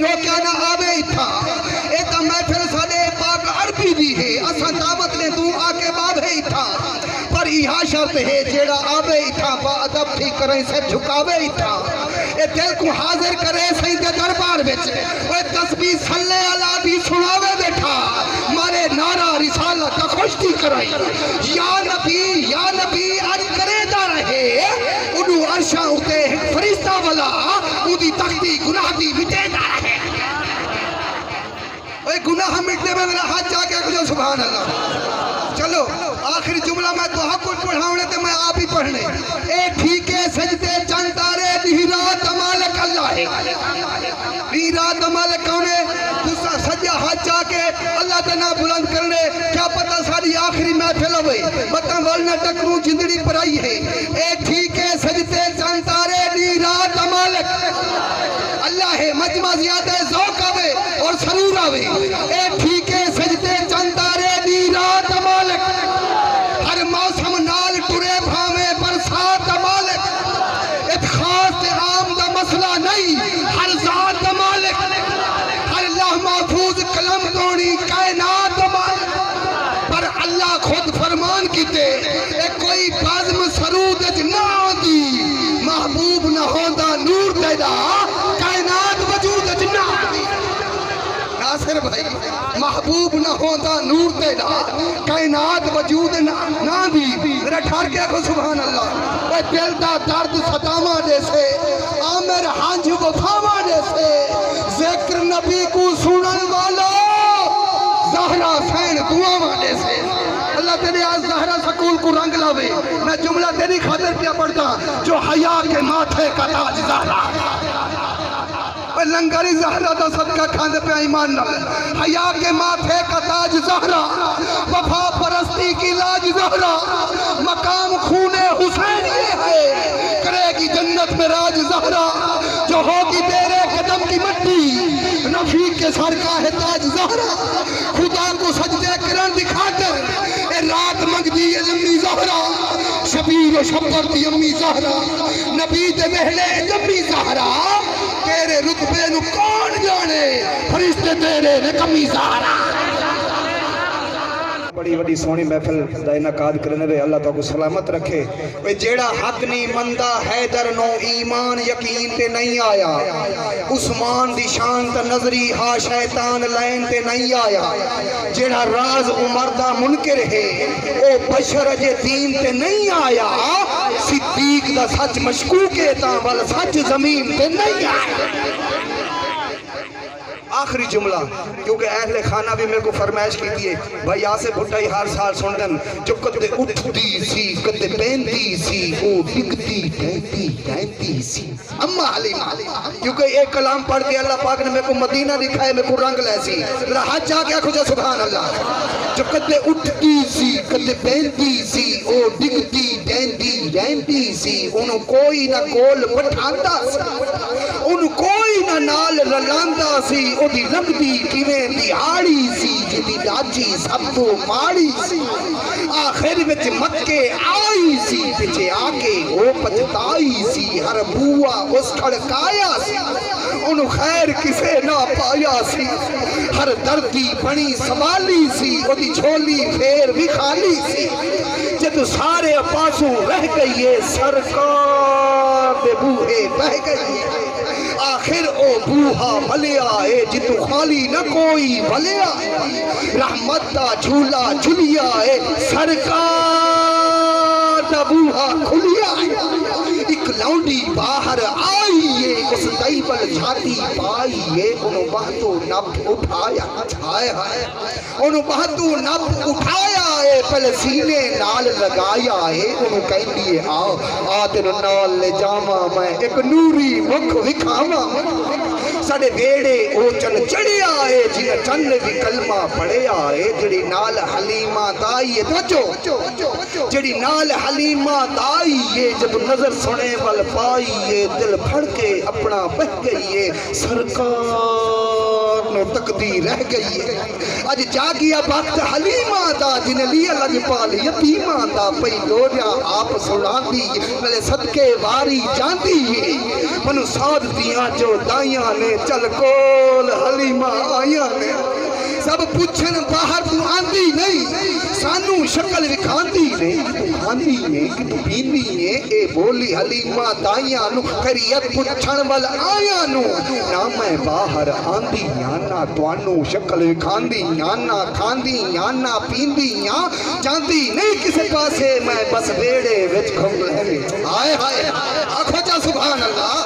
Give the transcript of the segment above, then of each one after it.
روکیا نہ آوے تھا اے تا محفل ساڑے پاک عربی دی ہے اسا دعوت نے تو آکے باوے تھا پر یہاں شرط ہے جیڑا آوے تھا با ادب تھی کریں سے جھکاوے تھا اے دل کو حاضر کرے سہی دے دربار وچ اے تسبیح صلی اللہ دی سناوے بیٹھا مارے نعرہ رسالت کا خوشتی کرائی یا نبی عرض کرے دا رہے انہوں عرشہ ہوتے فرشتہ والا اودی تختی گناہ دی مٹے دا رہے اے گناہ مٹنے میں میرا ہاتھ جا کے کچھ سبحان اللہ چلو آخری جملہ میں تو حق کچھ پڑھاؤنے تے میں آپ ہی پڑھنے اے ٹھیکے سجدے چند تارے رات مالک اللہ ہے رات مالک کونے دوسرا سجدہ ہاتھ جا کے اللہ تنا بلند کرنے کیا پتہ ساری آخری محفل ہوئے بطن ورنہ ٹکروں جندڑی پر آئی ہے اے ٹھیکے سجدے چند تارے رات مالک اللہ ہے مجمع زیادہ ذوق آوے اور سرور آوے اے ٹھیکے سجدے چند تارے رات مالک ہر موسم نال ٹرے بھاوے برسات مالک ایک خاص عام دا مسئلہ نہیں ہر ذات مالک ہر اللہ محفوظ کلم دونی کائنات مالک پر اللہ خود فرمان کیتے اے کوئی بازم سرود نہ دی محبوب نہ ہوندہ نور دیدا کائنات وجود نہ دی ناصر بھائی محبوب نہ ہوندہ نور دیدا کائنات وجود نہ دی میرا ٹھار کے آکھو سبحان اللہ اے دل دا درد صدامہ جیسے آمر ہانج وفامہ جیسے ذکر نبی کو سنن والا زہرہ سین دعامہ جیسے اللہ تیرے آج زہرہ سکول کو رنگ لاوے میں جملہ تیری خاطر کیا پڑھتا جو حیا کے ماتھے کا تاج زہرہ لنگری زہرہ دا صدقہ کھاندے پہ ایمان نہ حیا کے ماتھے کا تاج زہرہ وفا پرستی کی لاج زہرہ مقام خون حسین یہ ہے کرے گی جنت میں راج زہرہ جو ہوگی تیرے قدم کی مٹی رفیق کے سر کا ہے تاج زہرہ خدا کو سجدے کرن دکھا کر اے رات منگ دی یہ لمبی زہرہ شبیر و شبر دی امی زہرہ نبی دے محلے جمی زہرہ تیرے رتبے نو کون جانے فرشتے تیرے نے کمی زہرہ بڑی بڑی سونی محفل دا انعقاد کرنے وے اللہ تعالیٰ کو سلامت رکھے وے جیڑا حق نہیں مندہ حیدر نو ایمان یقین تے نہیں آیا عثمان دی شان تا نظری ہا شیطان لین تے نہیں آیا جیڑا راز عمر دا منکر ہے او بشر اجے دین تے نہیں آیا صدیق دا سچ مشکوک ہے تا والا سچ زمین تے نہیں آیا آخری جملہ کیونکہ اہل خانہ بھی میرے کو فرمائش کی دیئے بھائی آسے بھٹائی ہر سال سندن جو کتے اٹھتی سی کتے پینتی سی او ڈگتی ٹینتی سی اما حلیمہ کیونکہ ایک کلام پڑھ کے اللہ پاک نے میرے کو مدینہ دکھائے میرے کو رنگ لے سی ذرا ہاتھ جا کے آکھو جا سبحان اللہ جو کتے اٹھتی سی کتے پینتی سی او ڈگتی ٹینتی سی انہوں کوئی نہ کول بٹھاندا سی انہوں کوئی نہ نال رلاندا سی او دی لگدی کیویں دیہاڑی سی جدی لاجی سب تو ماڑی سی آخر وچ مکے آئی سی پچھے آکے او پچھتائی سی ہر بوا اس کھڑکایا سی انہوں خیر کسے نہ پایا سی ہر دردی بنی سوالی سی او دی جھولی پھیر بھی خالی سی جد سارے پاسوں رہ گئی ہے سرکار دے بوہے بہ گئی ہے آخر او بوہا بھلے آئے جتو خالی نہ کوئی بھلے آئے رحمت دا جھولا جھلی آئے سرکار دا بوہا کھلی آئے ایک لونڈی باہر آئیے اس دیبل جھاتی پائیے انہوں بہتو نب اٹھایا انہوں بہتو نب اٹھایا ہے پہلے سینے نال لگایا ہے انہوں کہیں دیئے آؤ آدر نال لے جاما میں ایک نوری مکھ وکھاما ساڑے ویڑے او چل چڑے آئے جنہ چند بھی کلمہ پڑے آئے جڑی نال حلیمہ دائیے توجہ جڑی نال حلیمہ دائیے جب نظر سنے وال پائیے دل پھڑ کے اپنا بہ گئیے سرکار سنو تقدیر رہ گئی ہے اج جاگیا وقت حلیمہ دا جن لیا لجپال یتیمہ دا پئی لوریا آپ سنا دی ملے صدقے واری جاندی ہے منو ساتھ دیاں جو دائیاں نے چل کول حلیمہ آیاں نے سب پوچھن باہر تو آندی نہیں سانو شکل وکھاندی نہیں تو کھاندی نہیں کہ تو پیندی نہیں اے بولی حلیمہ دائیاں نو خیریت پوچھن وال آیاں نو نہ میں باہر آندی نہ توانو شکل وکھاندی نہ کھاندی نہ پیندی جاندی نہیں کسے پاسے میں بس ویڑے وچ گھم لینی ہائے ہائے آکھو جا سبحان اللہ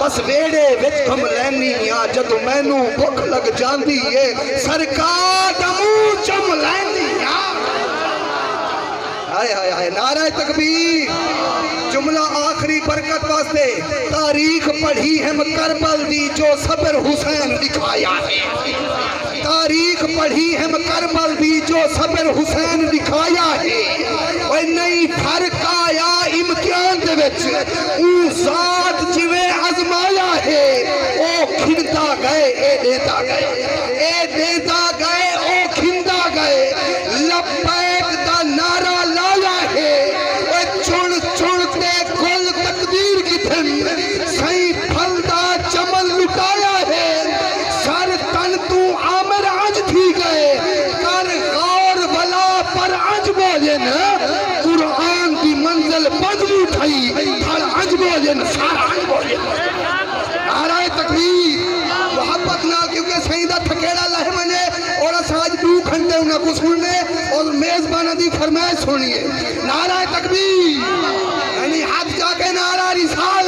بس ویڑے وچ گھم لینی جدو مینوں بھوک لگ جاندی ہے سرکار دا منہ چم لینی ہائے ہائے ہائے نعرہ تکبیر جملہ آخری برکت واسطے تاریخ پڑھی ہے کربل دی جو صبر حسین دکھایا ہے تاریخ پڑھی ہے کربل دی جو صبر حسین دکھایا ہے اور نہیں فرق آیا امتحان دے وچ اون ذات جویں آزمایا ہے او کھندا گئے اے دیتا گئے او کھندا گئے لبیک دا نعرہ لایا ہے او چڑتے گل تقدیر کی تھن سہی پھل دا چمن لٹایا ہے سر تن تو عامر آج تھی گئے کر غور بلا پر آج بوجن قرآن دی منزل بدلی اٹھائی پھر آج بوجن سارا آج بوجن نعرہ تکبیر محبت نہ کیونکہ سیدہ تھکیڑا لہ منے اور ساج 2 گھنٹے انہیں کو سننے اور میزبانہ دی فرمائش سنیے نعرہ تکبیر یعنی ہاتھ جا کے نعرہ رسال